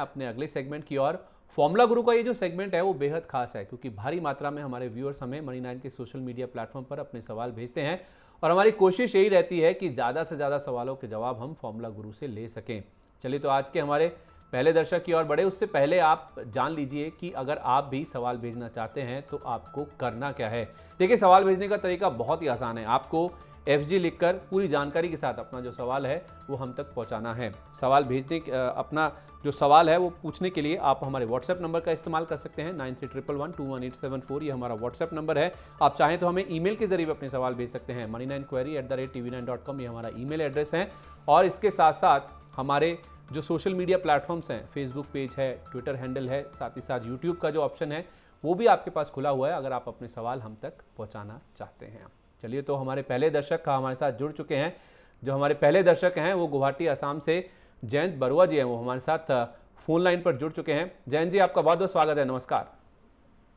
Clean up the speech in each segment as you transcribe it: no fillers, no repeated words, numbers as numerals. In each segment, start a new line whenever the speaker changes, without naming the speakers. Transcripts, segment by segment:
अपने अगले सेगमेंट की ओर। फॉर्मूला गुरु का ये जो सेगमेंट है वो बेहद खास है क्योंकि भारी मात्रा में हमारे व्यूअर्स हमें मनी 9 के सोशल मीडिया प्लेटफॉर्म पर अपने सवाल भेजते हैं और हमारी कोशिश यही रहती है कि ज़्यादा से ज़्यादा सवालों के जवाब हम फॉर्मूला गुरु से ले सकें। चलिए तो आज के हमारे पहले दर्शक की ओर बढ़े, उससे पहले आप जान लीजिए कि अगर आप भी सवाल भेजना चाहते हैं तो आपको करना क्या है। देखिए, सवाल भेजने का तरीका बहुत ही आसान है। आपको FG लिखकर पूरी जानकारी के साथ अपना जो सवाल है वो हम तक पहुंचाना है। सवाल भेजने अपना जो सवाल है वो पूछने के लिए आप हमारे व्हाट्सएप नंबर का इस्तेमाल कर सकते हैं 9311211874। ये हमारा व्हाट्सएप नंबर है। आप चाहें तो हमें ईमेल के जरिए अपने सवाल भेज सकते हैं money9query@tv9.com, ये हमारा ईमेल एड्रेस है। और इसके साथ साथ हमारे जो सोशल मीडिया प्लेटफॉर्म्स हैं, फेसबुक पेज है, ट्विटर हैंडल है, साथ ही साथ यूट्यूब का जो ऑप्शन है वो भी आपके पास खुला हुआ है अगर आप अपने सवाल हम तक पहुँचाना चाहते हैं। चलिए तो हमारे पहले दर्शक का हमारे साथ जुड़ चुके हैं। जो हमारे पहले दर्शक हैं वो गुवाहाटी असम से जयंत बरुआ जी हैं, वो हमारे साथ फोन लाइन पर जुड़ चुके हैं। जयंत जी, आपका बहुत बहुत स्वागत है। नमस्कार।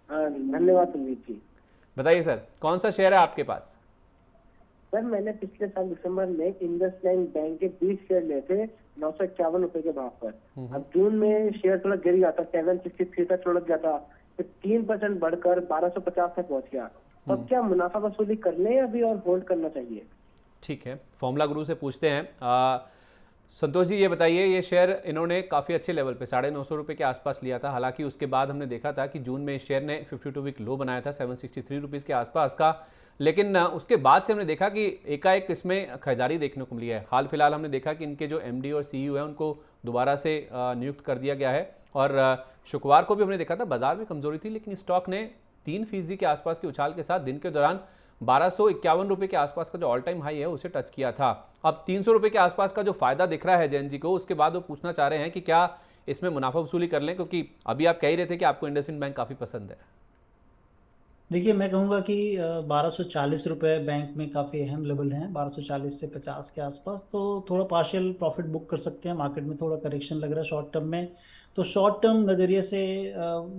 धन्यवाद संदीप जी।
बताइए सर, कौन सा शेयर है आपके पास?
सर, मैंने पिछले साल दिसंबर में इंडसलैंड बैंक के 20 शेयर लिए थे 951 रुपए के भाव पर। अब जून में शेयर थोड़ा गिर गया था, 763 तक लुढ़क गया था, फिर 3% बढ़कर 1250 तक पहुंच गया। तो क्या मुनाफा वसूली कर लें अभी और होल्ड करना चाहिए?
ठीक है, फॉर्मूला गुरु से पूछते हैं। संतोष जी, ये बताइए, ये शेयर इन्होंने काफ़ी अच्छे लेवल पे 950 रुपये के आसपास लिया था। हालांकि उसके बाद हमने देखा था कि जून में इस शेयर ने 52 वीक लो बनाया था 763 रुपीज़ के आसपास का, लेकिन उसके बाद से हमने देखा कि एकाएक इसमें खरीदारी देखने को मिली है। हाल फिलहाल हमने देखा कि इनके जो MD और CEO हैं उनको दोबारा से नियुक्त कर दिया गया है और शुक्रवार को भी हमने देखा था बाजार में कमजोरी थी, लेकिन स्टॉक ने 3% के आसपास के उछाल के साथ दिन के दौरान 1251 रुपये के आसपास का जो ऑल टाइम हाई है उसे टच किया था। अब 300 रुपये के आसपास का जो फायदा दिख रहा है जैन जी को, उसके बाद वो पूछना चाह रहे हैं कि क्या इसमें मुनाफा वसूली कर लें, क्योंकि अभी आप कह ही रहे थे कि आपको इंडसइंड बैंक काफ़ी पसंद है।
देखिए, मैं कहूँगा कि 1240 रुपये बैंक में काफ़ी अहम लेवल हैं, 1240 से 50 के आसपास। तो थोड़ा पार्शियल प्रॉफिट बुक कर सकते हैं। मार्केट में थोड़ा करेक्शन लग रहा है शॉर्ट टर्म में, तो शॉर्ट टर्म नज़रिए से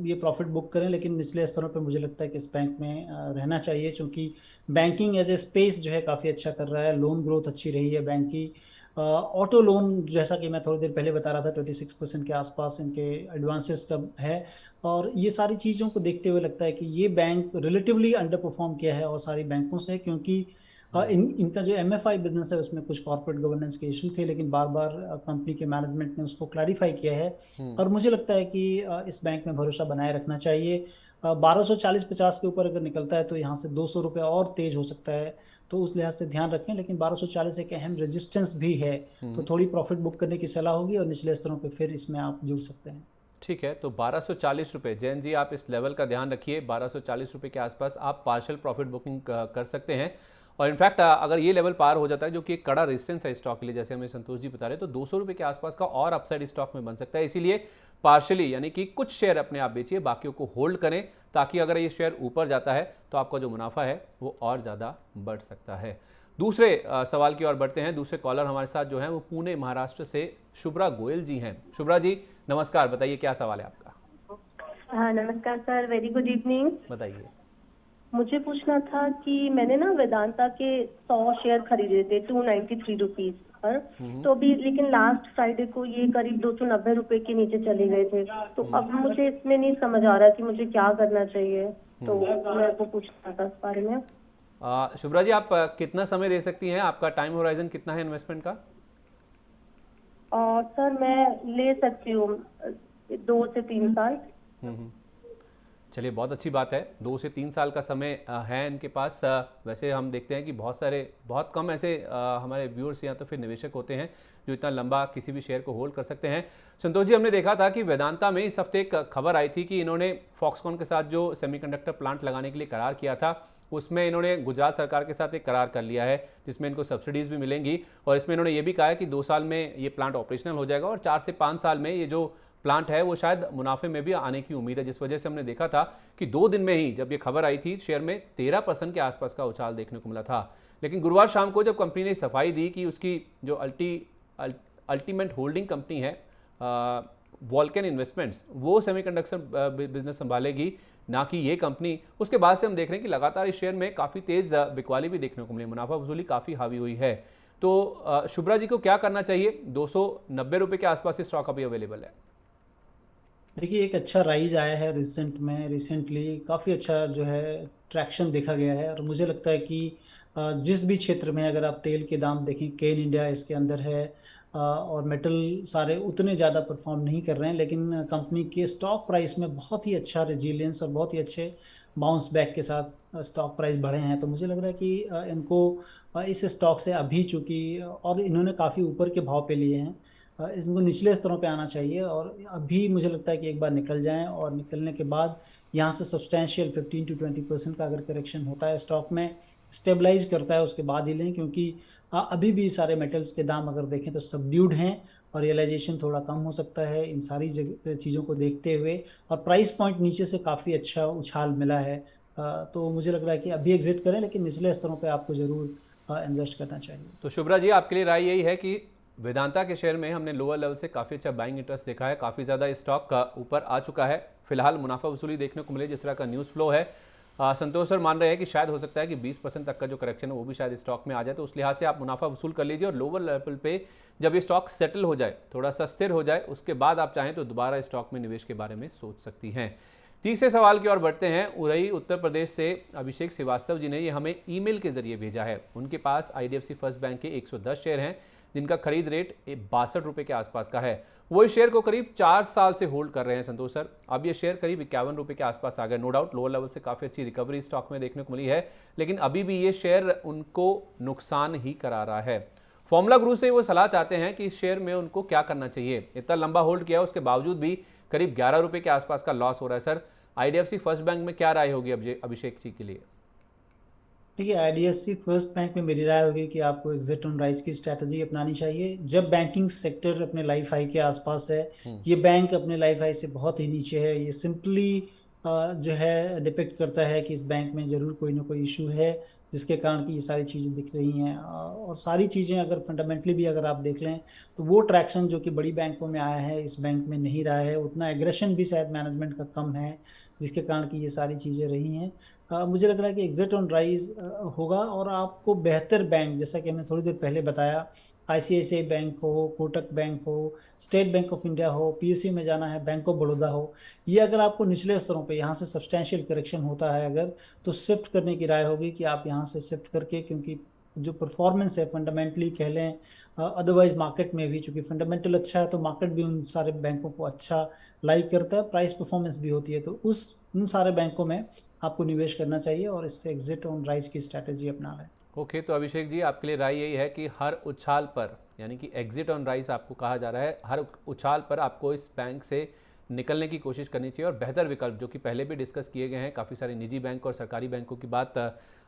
ये प्रॉफिट बुक करें। लेकिन निचले स्तरों पे मुझे लगता है कि इस बैंक में रहना चाहिए, क्योंकि बैंकिंग एज ए स्पेस जो है काफ़ी अच्छा कर रहा है। लोन ग्रोथ अच्छी रही है बैंक की। ऑटो लोन, जैसा कि मैं थोड़ी देर पहले बता रहा था, 26% के आसपास इनके एडवांसेस का है। और ये सारी चीज़ों को देखते हुए लगता है कि ये बैंक रिलेटिवली अंडर परफॉर्म किया है और सारी बैंकों से, क्योंकि इनका जो MFI बिजनेस है उसमें कुछ कॉर्पोरेट गवर्नेंस के इशू थे, लेकिन बार बार कंपनी के मैनेजमेंट ने उसको क्लैरिफाई किया है। और मुझे लगता है कि इस बैंक में भरोसा बनाए रखना चाहिए। 1240-50 के ऊपर अगर निकलता है तो यहाँ से 200 रुपये और तेज हो सकता है, तो उस लिहाज से ध्यान रखें। लेकिन 1240 एक अहम रेजिस्टेंस भी है, तो थोड़ी प्रॉफिट बुक करने की सलाह होगी और निचले स्तरों पे फिर इसमें आप जुड़ सकते हैं।
ठीक है, तो 1240 रुपये, जैन जी आप इस लेवल का ध्यान रखिए। 1240 रुपये के आसपास आप पार्शियल प्रॉफिट बुकिंग कर सकते हैं। और इनफैक्ट अगर ये लेवल पार हो जाता है, जो कि एक कड़ा रेजिस्टेंस है स्टॉक के लिए, जैसे हमें संतोष जी बता रहे, तो 200 रुपये के आसपास का और अपसाइड स्टॉक में बन सकता है। इसीलिए पार्शियली, यानी कि कुछ शेयर अपने आप बेचिए, बाकियों को होल्ड करें, ताकि अगर ये शेयर ऊपर जाता है तो आपका जो मुनाफा है वो और ज़्यादा बढ़ सकता है। दूसरे सवाल की ओर बढ़ते हैं। दूसरे कॉलर हमारे साथ जो हैं वो पुणे महाराष्ट्र से शुभ्रा गोयल जी हैं। शुभ्रा जी नमस्कार, बताइए क्या सवाल है आपका?
हाँ नमस्कार सर, वेरी गुड इवनिंग।
बताइए।
मुझे पूछना था कि मैंने ना वेदांता के 100 शेयर खरीदे थे 293 रुपीज पर, तो अभी लेकिन लास्ट फ्राइडे को ये करीब 290 रुपए के नीचे चले गए थे। तो अब मुझे इसमें नहीं समझ आ रहा कि मुझे क्या करना चाहिए, तो मैं आपको पूछना था इस बारे में।
शुभ्रा जी, आप कितना समय दे सकती हैं? आपका टाइम होराइजन कितना है इन्वेस्टमेंट का?
सर मैं ले सकती हूँ 2 से 3 साल।
चलिए, बहुत अच्छी बात है। 2 से 3 साल का समय है इनके पास। वैसे हम देखते हैं कि बहुत कम ऐसे हमारे व्यूअर्स या तो फिर निवेशक होते हैं जो इतना लंबा किसी भी शेयर को होल्ड कर सकते हैं। संतोष जी, हमने देखा था कि वेदांता में इस हफ्ते एक खबर आई थी कि इन्होंने फॉक्सकॉन के साथ जो सेमीकंडक्टर प्लांट लगाने के लिए करार किया था, उसमें इन्होंने गुजरात सरकार के साथ एक करार कर लिया है जिसमें इनको सब्सिडीज़ भी मिलेंगी। और इसमें इन्होंने ये भी कहा है कि 2 साल में ये प्लांट ऑपरेशनल हो जाएगा और 4 से 5 साल में ये जो प्लांट है वो शायद मुनाफे में भी आने की उम्मीद है, जिस वजह से हमने देखा था कि 2 दिन में ही जब ये खबर आई थी शेयर में 13% के आसपास का उछाल देखने को मिला था। लेकिन गुरुवार शाम को जब कंपनी ने सफाई दी कि उसकी जो अल्टीमेट होल्डिंग कंपनी है वॉल्केन इन्वेस्टमेंट्स, वो सेमीकंडक्टर बिजनेस संभालेगी, ना कि ये कंपनी, उसके बाद से हम देख रहे हैं कि लगातार इस शेयर में काफ़ी तेज़ बिकवाली भी देखने को मिली, मुनाफा वसूली काफ़ी हावी हुई है। तो शुभ्रा जी को क्या करना चाहिए? 290 रुपये के आसपास स्टॉक अभी अवेलेबल है।
देखिए एक अच्छा राइज आया है रिसेंटली काफ़ी अच्छा जो है ट्रैक्शन देखा गया है। और मुझे लगता है कि जिस भी क्षेत्र में अगर आप तेल के दाम देखें, केन इंडिया इसके अंदर है, और मेटल सारे उतने ज़्यादा परफॉर्म नहीं कर रहे हैं, लेकिन कंपनी के स्टॉक प्राइस में बहुत ही अच्छा रेजिलियंस और बहुत ही अच्छे बाउंस बैक के साथ स्टॉक प्राइस बढ़े हैं। तो मुझे लग रहा है कि इनको इस स्टॉक से अभी चूंकि और इन्होंने काफ़ी ऊपर के भाव पे लिए हैं, इनको निचले स्तरों पे आना चाहिए। और अभी मुझे लगता है कि एक बार निकल जाएं, और निकलने के बाद यहाँ से सब्सटैंशियल 15 to 20% का अगर करेक्शन होता है स्टॉक में, स्टेबलाइज करता है, उसके बाद ही लें। क्योंकि अभी भी सारे मेटल्स के दाम अगर देखें तो सबड्यूड हैं, और रियलाइजेशन थोड़ा कम हो सकता है इन सारी चीज़ों को देखते हुए। और प्राइस पॉइंट नीचे से काफ़ी अच्छा उछाल मिला है। तो मुझे लग रहा है कि अभी एग्जिट करें, लेकिन निचले स्तरों पे आपको ज़रूर इन्वेस्ट करना चाहिए।
तो शुभ्रा जी, आपके लिए राय यही है कि वेदांता के शेयर में हमने लोअर लेवल से काफ़ी अच्छा बाइंग इंटरेस्ट देखा है, काफ़ी ज़्यादा स्टॉक का ऊपर आ चुका है, फिलहाल मुनाफा वसूली देखने को मिले जिस तरह का न्यूज़ फ्लो है। संतोष सर मान रहे हैं कि शायद हो सकता है कि 20% तक का जो करेक्शन है वो भी शायद स्टॉक में आ जाए, तो उस लिहाज से आप मुनाफा वसूल कर लीजिए और लोअर लेवल पे जब ये स्टॉक सेटल हो जाए, थोड़ा सा स्थिर हो जाए, उसके बाद आप चाहें तो दोबारा स्टॉक में निवेश के बारे में सोच सकती हैं। तीसरे सवाल की ओर बढ़ते हैं। उरई उत्तर प्रदेश से अभिषेक श्रीवास्तव जी ने ये हमें ईमेल के जरिए भेजा है। उनके पास IDFC फर्स्ट बैंक के 110 शेयर हैं जिनका खरीद रेट 62 रुपये के आसपास का है। वो इस शेयर को करीब 4 साल से होल्ड कर रहे हैं संतोष सर। अब ये शेयर करीब 51 रुपये के आसपास आ गए। नो डाउट लोअर लेवल से काफ़ी अच्छी रिकवरी स्टॉक में देखने को मिली है, लेकिन अभी भी ये शेयर उनको नुकसान ही करा रहा है। फॉर्मूला गुरु से वो सलाह चाहते हैं कि इस शेयर में उनको क्या करना चाहिए। इतना लंबा होल्ड किया उसके बावजूद भी करीब 11 रुपये के आसपास का लॉस हो रहा है। सर IDFC फर्स्ट बैंक में क्या राय होगी अभिषेक जी के लिए?
देखिए IDFC फर्स्ट बैंक में मेरी राय होगी कि आपको एग्जिट ऑन राइज की स्ट्रैटेजी अपनानी चाहिए। जब बैंकिंग सेक्टर अपने लाइफ हाई के आसपास है, ये बैंक अपने लाइफ हाई से बहुत ही नीचे है, ये सिंपली जो है डिपिक्ट करता है कि इस बैंक में जरूर कोई ना कोई इशू है जिसके कारण कि ये सारी चीज़ें दिख रही हैं। और सारी चीज़ें अगर फंडामेंटली भी अगर आप देख लें तो वो ट्रैक्शन जो कि बड़ी बैंकों में आया है इस बैंक में नहीं रहा है, उतना एग्रेशन भी शायद मैनेजमेंट का कम है जिसके कारण कि ये सारी चीज़ें रही हैं। मुझे लग रहा है कि एग्जिट ऑन राइज होगा, और आपको बेहतर बैंक जैसा कि हमने थोड़ी देर पहले बताया, ICICI बैंक हो, कोटक बैंक हो, स्टेट बैंक ऑफ इंडिया हो, PSU में जाना है, बैंक ऑफ बड़ौदा हो, ये अगर आपको निचले स्तरों पे यहाँ से सब्सटैंशियल करेक्शन होता है अगर, तो शिफ्ट करने की राय होगी कि आप यहाँ से शिफ्ट करके, क्योंकि जो परफॉर्मेंस है फंडामेंटली कह लें, अदरवाइज मार्केट में भी चूंकि फंडामेंटल अच्छा है तो मार्केट भी उन सारे बैंकों को अच्छा लाइक करता है, प्राइस परफॉर्मेंस भी होती है, तो उन सारे बैंकों में आपको निवेश करना चाहिए और इससे एग्जिट ऑन राइज की स्ट्रैटेजी अपना लें।
ओके, तो अभिषेक जी आपके लिए राय यही है कि हर उछाल पर, यानी कि एग्जिट ऑन राइज आपको कहा जा रहा है, हर उछाल पर आपको इस बैंक से निकलने की कोशिश करनी चाहिए और बेहतर विकल्प जो कि पहले भी डिस्कस किए गए हैं, काफ़ी सारे निजी बैंक और सरकारी बैंकों की बात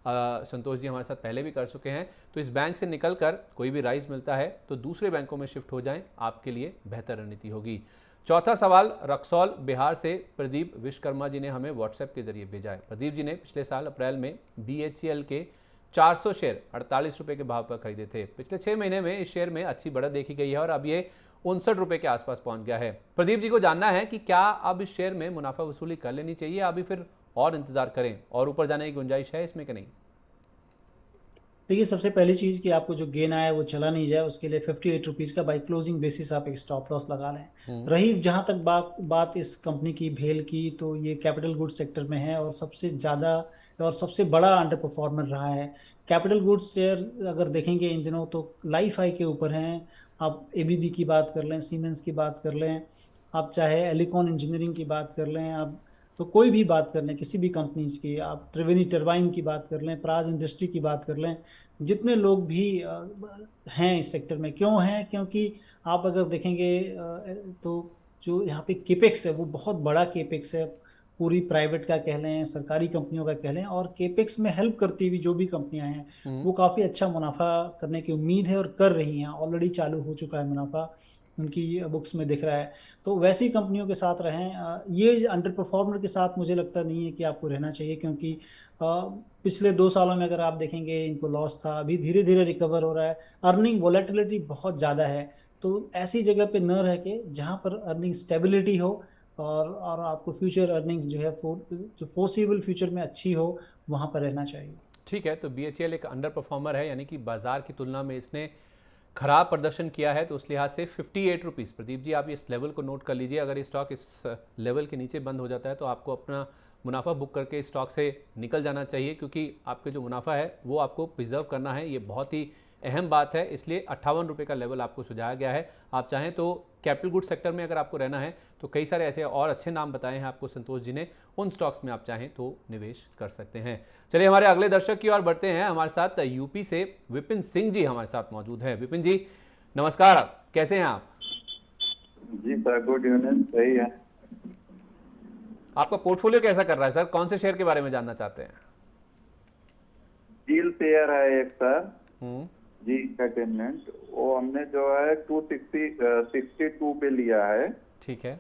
संतोष जी हमारे साथ पहले भी कर चुके हैं, तो इस बैंक से निकलकर कोई भी राइज मिलता है तो दूसरे बैंकों में शिफ्ट हो जाएं, आपके लिए बेहतर रणनीति होगी। चौथा सवाल रक्सौल बिहार से प्रदीप विश्वकर्मा जी ने हमें व्हाट्सएप के जरिए भेजा है। प्रदीप जी ने पिछले साल अप्रैल में BHEL के 400 शेयर 48 रुपये के भाव पर खरीदे थे। पिछले 6 महीने में इस शेयर में अच्छी बढ़त देखी गई है और अब ये 59 रुपये के आसपास पहुंच गया है। प्रदीप जी को जानना है कि क्या अब इस शेयर में मुनाफा वसूली कर लेनी चाहिए, अभी फिर और इंतजार करें और ऊपर जाने की गुंजाइश है इसमें कि नहीं?
देखिए सबसे पहली चीज़ कि आपको जो गेन आया है वो चला नहीं जाए, उसके लिए 58 रुपीज़ का बाई क्लोजिंग बेसिस आप एक स्टॉप लॉस लगा लें। रही जहाँ तक बात इस कंपनी की भेल की, तो ये कैपिटल गुड्स सेक्टर में है और सबसे ज़्यादा और सबसे बड़ा अंडर परफॉर्मर रहा है। कैपिटल गुड्स शेयर अगर देखेंगे इन दिनों तो लाइफ हाई के ऊपर हैं। आप ABB की बात कर लें, सीमेंस की बात कर लें, आप चाहे एलिकॉन इंजीनियरिंग की बात कर लें, आप तो कोई भी बात कर लें किसी भी कंपनीज की, आप त्रिवेणी टरबाइन की बात कर लें, प्राज इंडस्ट्री की बात कर लें, जितने लोग भी हैं इस सेक्टर में, क्यों हैं? क्योंकि आप अगर देखेंगे तो जो यहाँ पे केपेक्स है वो बहुत बड़ा केपेक्स है, पूरी प्राइवेट का कह लें, सरकारी कंपनियों का कह लें, और केपेक्स में हेल्प करती हुई जो भी कंपनियां हैं वो काफ़ी अच्छा मुनाफा करने की उम्मीद है और कर रही हैं। ऑलरेडी चालू हो चुका है मुनाफा, उनकी बुक्स में दिख रहा है। तो वैसी कंपनियों के साथ रहें। ये अंडर परफॉर्मर के साथ मुझे लगता नहीं है कि आपको रहना चाहिए, क्योंकि पिछले 2 सालों में अगर आप देखेंगे इनको लॉस था, अभी धीरे धीरे रिकवर हो रहा है, अर्निंग वोलेटिलिटी बहुत ज़्यादा है। तो ऐसी जगह पे न रह के जहाँ पर अर्निंग स्टेबिलिटी हो और आपको फ्यूचर अर्निंग्स जो है जो फोर्सिबल फ्यूचर में अच्छी हो, वहाँ पर रहना चाहिए।
ठीक है, तो BHEL एक अंडर परफॉर्मर है, यानी कि बाजार की तुलना में इसने खराब प्रदर्शन किया है, तो उस लिहाज से 58 रुपीज़। प्रदीप जी, आप इस लेवल को नोट कर लीजिए। अगर ये स्टॉक इस लेवल के नीचे बंद हो जाता है तो आपको अपना मुनाफा बुक करके स्टॉक से निकल जाना चाहिए, क्योंकि आपके जो मुनाफा है वो आपको प्रिजर्व करना है। ये बहुत ही अहम बात है, इसलिए 58 रुपये का लेवल आपको सुझाया गया है। आप चाहें तो कैपिटल गुड सेक्टर में अगर आपको रहना है तो कई सारे ऐसे और अच्छे नाम बताए हैं आपको संतोष जी ने, उन स्टॉक्स में आप चाहें तो निवेश कर सकते हैं। चलिए हमारे अगले दर्शक की ओर बढ़ते हैं। हमारे साथ यूपी से विपिन सिंह जी हमारे साथ मौजूद हैं। विपिन जी नमस्कार, कैसे हैं आप?
जी सर, गुड इवनिंग। सही है।
आपका पोर्टफोलियो कैसा कर रहा है सर? कौन से शेयर के बारे में जानना चाहते हैं?
स्टील शेयर है एक सर,
हम्म,
जी एंटरटेनमेंट। वो हमने जो है 262 पे लिया है,
ठीक है।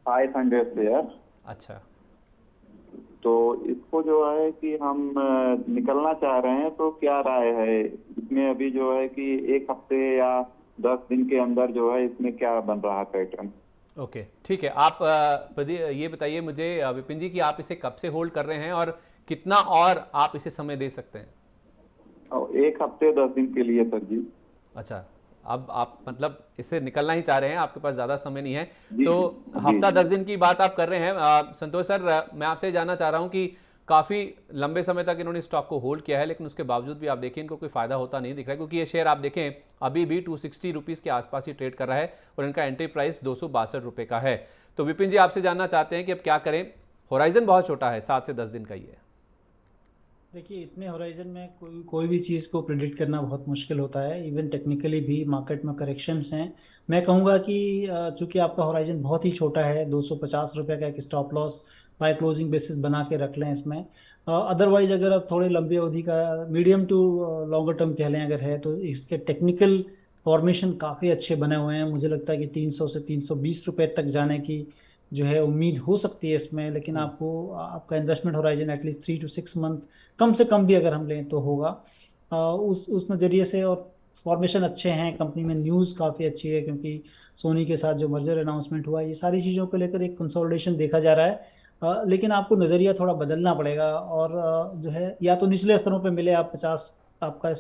500 शेयर।
अच्छा,
तो इसको जो है कि हम निकलना चाह रहे हैं, तो क्या राय है इसमें? अभी जो है कि एक हफ्ते या 10 दिन के अंदर जो है इसमें क्या बन रहा है पैटर्न?
ओके, ठीक है। आप ये बताइए मुझे विपिन जी कि आप इसे कब से होल्ड कर रहे हैं और कितना और आप इसे समय दे सकते हैं?
और एक हफ्ते 10 दिन के लिए सर जी।
अच्छा, अब आप मतलब इससे निकलना ही चाह रहे हैं, आपके पास ज़्यादा समय नहीं है,
जी,
तो
जी,
हफ्ता
जी।
10 दिन की बात आप कर रहे हैं। संतोष सर, मैं आपसे जानना चाह रहा हूं कि काफ़ी लंबे समय तक इन्होंने स्टॉक को होल्ड किया है, लेकिन उसके बावजूद भी आप देखें इनको कोई फ़ायदा होता नहीं दिख रहा है, क्योंकि ये शेयर आप देखें अभी भी 260 रुपीज़ के आसपास ही ट्रेड कर रहा है और इनका एंट्री प्राइस 262 रुपये का है। तो विपिन जी, आपसे जानना चाहते हैं कि अब क्या करें? होराइजन बहुत छोटा है, 7 से 10 दिन का ही है।
देखिए, इतने होराइजन में कोई भी चीज़ को प्रिडिक्ट करना बहुत मुश्किल होता है। इवन टेक्निकली भी मार्केट में करेक्शंस हैं। मैं कहूँगा कि चूंकि आपका होराइजन बहुत ही छोटा है, 250 रुपये का एक stop loss by closing basis बना के रख लें इसमें। अदरवाइज अगर आप थोड़े लंबी अवधि का मीडियम टू लॉन्गर टर्म कह लें अगर है, तो इसके टेक्निकल फॉर्मेशन काफ़ी अच्छे बने हुए हैं। मुझे लगता है कि 300 से 320 रुपये तक जाने की जो है उम्मीद हो सकती है इसमें। लेकिन आपको आपका investment horizon at least 3 to 6 month कम से कम भी अगर हम लें तो होगा। उस नज़रिए से। और फॉर्मेशन अच्छे हैं, कंपनी में न्यूज़ काफ़ी अच्छी है, क्योंकि सोनी के साथ जो मर्जर अनाउंसमेंट हुआ है, ये सारी चीज़ों को लेकर एक कंसोलिडेशन देखा जा रहा है। लेकिन आपको नज़रिया थोड़ा बदलना पड़ेगा। और जो है या तो निचले स्तरों पे मिले, आप 50 आपका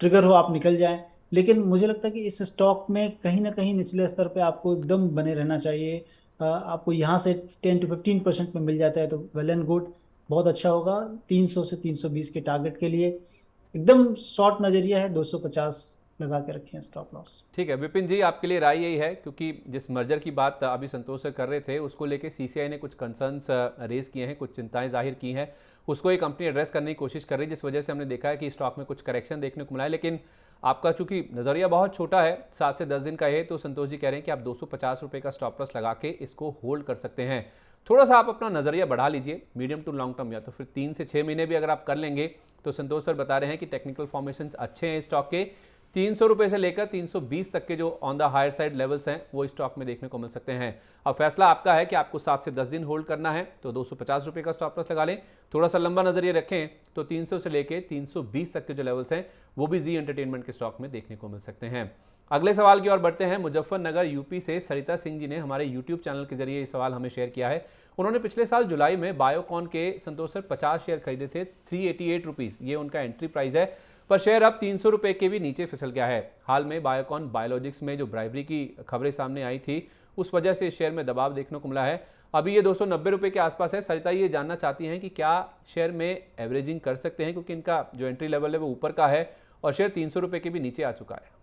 ट्रिगर हो, आप निकल जाएं। लेकिन मुझे लगता है कि इस स्टॉक में कहीं ना कहीं निचले स्तर पे आपको एकदम बने रहना चाहिए। आपको यहाँ से 10 to 15% में मिल जाता है तो वेल एंड गुड, बहुत अच्छा होगा। 300 से 320 के टारगेट के लिए एकदम शॉर्ट नज़रिया है, 250 लगा के रखें स्टॉप लॉस।
ठीक है विपिन जी, आपके लिए राय यही है, क्योंकि जिस मर्जर की बात अभी संतोष सर कर रहे थे उसको लेके सीसीआई ने कुछ कंसर्न्स रेज किए हैं, कुछ चिंताएं जाहिर की हैं, उसको ये कंपनी एड्रेस करने की कोशिश कर रही है, जिस वजह से हमने देखा है कि स्टॉक में कुछ करेक्शन देखने को मिला है। लेकिन आपका चूंकि नज़रिया बहुत छोटा है, 7 से 10 दिन का है, तो संतोष जी कह रहे हैं कि आप 250 रुपये का स्टॉप लॉस लगा के इसको होल्ड कर सकते हैं। थोड़ा सा आप अपना नज़रिया बढ़ा लीजिए, मीडियम टू लॉन्ग टर्म, या तो फिर 3 से 6 महीने भी अगर आप कर लेंगे तो संतोष सर बता रहे हैं कि टेक्निकल फॉर्मेशंस अच्छे हैं स्टॉक के। 300 रुपये से लेकर 320 तक के जो on the higher side levels हैं वो स्टॉक में देखने को मिल सकते हैं। अब फैसला आपका है कि आपको 7 से 10 दिन होल्ड करना है तो 250 रुपये का स्टॉप लॉस लगा लें। थोड़ा सा लंबा नजरिए रखें तो 300 से लेकर 320 तक के जो लेवल्स हैं वो भी जी एंटरटेनमेंट के स्टॉक में देखने को मिल सकते हैं। अगले सवाल की ओर बढ़ते हैं। मुजफ्फरनगर यूपी से सरिता सिंह जी ने हमारे यूट्यूब चैनल के जरिए ये सवाल हमें शेयर किया है। उन्होंने पिछले साल जुलाई में बायोकॉन के संतोष सर 50 शेयर खरीदे थे, 388 रुपीज़ ये उनका एंट्री प्राइस है, पर शेयर अब 300 रुपये के भी नीचे फिसल गया है। हाल में बायोकॉन बायोलॉजिक्स में जो ब्राइबरी की खबरें सामने आई थी उस वजह से इस शेयर में दबाव देखने को मिला है। अभी ये 290 रुपये के आसपास है। सरिता ये जानना चाहती हैं कि क्या शेयर में एवरेजिंग कर सकते हैं, क्योंकि इनका जो एंट्री लेवल है वो ऊपर का है और शेयर 300 रुपये के भी नीचे आ चुका है।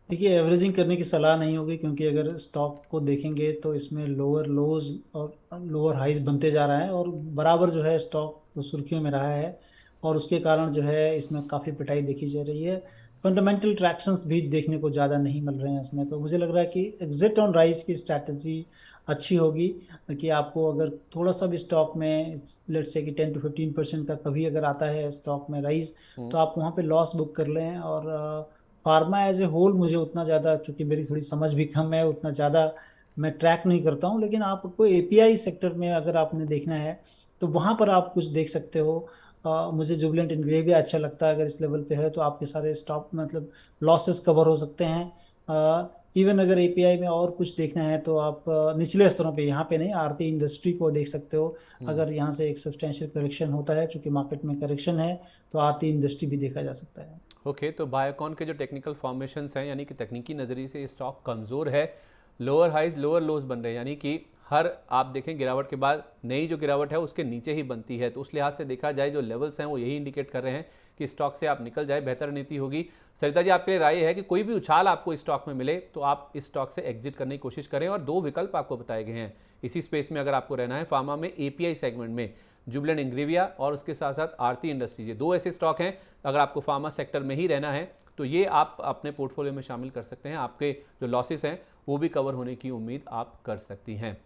देखिए, एवरेजिंग करने की सलाह नहीं होगी, क्योंकि अगर स्टॉक को देखेंगे तो इसमें लोअर लोज और लोअर हाइज बनते जा रहा है और बराबर जो है स्टॉक तो सुर्खियों में रहा है, और उसके कारण जो है इसमें काफ़ी पिटाई देखी जा रही है। फंडामेंटल ट्रैक्शंस भी देखने को ज़्यादा नहीं मिल रहे हैं इसमें। तो मुझे लग रहा है कि एग्जिट ऑन राइज की स्ट्रैटेजी अच्छी होगी, कि आपको अगर थोड़ा सा भी स्टॉक में लेट्स से कि 10 to 15% का कभी अगर आता है स्टॉक में राइज, तो आप वहाँ पे लॉस बुक कर लें। और फार्मा एज ए होल मुझे उतना ज़्यादा, चूंकि मेरी थोड़ी समझ भी कम है, उतना ज़्यादा मैं ट्रैक नहीं करता हूँ। लेकिन आपको एपीआई सेक्टर में अगर आपने देखना है तो वहाँ पर आप कुछ देख सकते हो। मुझे जुबिलेंट इंग्रेविया अच्छा लगता है, अगर इस लेवल पे है तो आपके सारे स्टॉप मतलब लॉसेस कवर हो सकते हैं। इवन अगर एपीआई में और कुछ देखना है तो आप निचले स्तरों पे, यहाँ पे नहीं, आरती इंडस्ट्री को देख सकते हो। अगर यहाँ से एक सब्सटेंशियल करेक्शन होता है, चूंकि मार्केट में करेक्शन है, तो आरती इंडस्ट्री भी देखा जा सकता है।
ओके, तो बायोकॉन के जो टेक्निकल फॉर्मेशंस हैं, यानी कि तकनीकी नज़रिए से ये स्टॉक कमज़ोर है, लोअर हाइज लोअर लोज बन रहे हैं, यानी कि हर आप देखें गिरावट के बाद नई जो गिरावट है उसके नीचे ही बनती है। तो उस लिहाज से देखा जाए जो लेवल्स हैं वो यही इंडिकेट कर रहे हैं कि स्टॉक से आप निकल जाए, बेहतर नीति होगी। सरिता जी, आपके लिए राय है कि कोई भी उछाल आपको इस स्टॉक में मिले तो आप इस स्टॉक से एग्जिट करने की कोशिश करें, और दो विकल्प आपको बताए गए हैं इसी स्पेस में अगर आपको रहना है। फार्मा में एपीआई सेगमेंट में जुबिलेंट इंग्रेविया और उसके साथ साथ आरती इंडस्ट्रीज, ये दो ऐसे स्टॉक हैं अगर आपको फार्मा सेक्टर में ही रहना है तो ये आप अपने पोर्टफोलियो में शामिल कर सकते हैं। आपके जो लॉसेस हैं वो भी कवर होने की उम्मीद आप कर सकती हैं।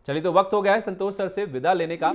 चलिए, तो वक्त हो गया है संतोष सर से विदा लेने का।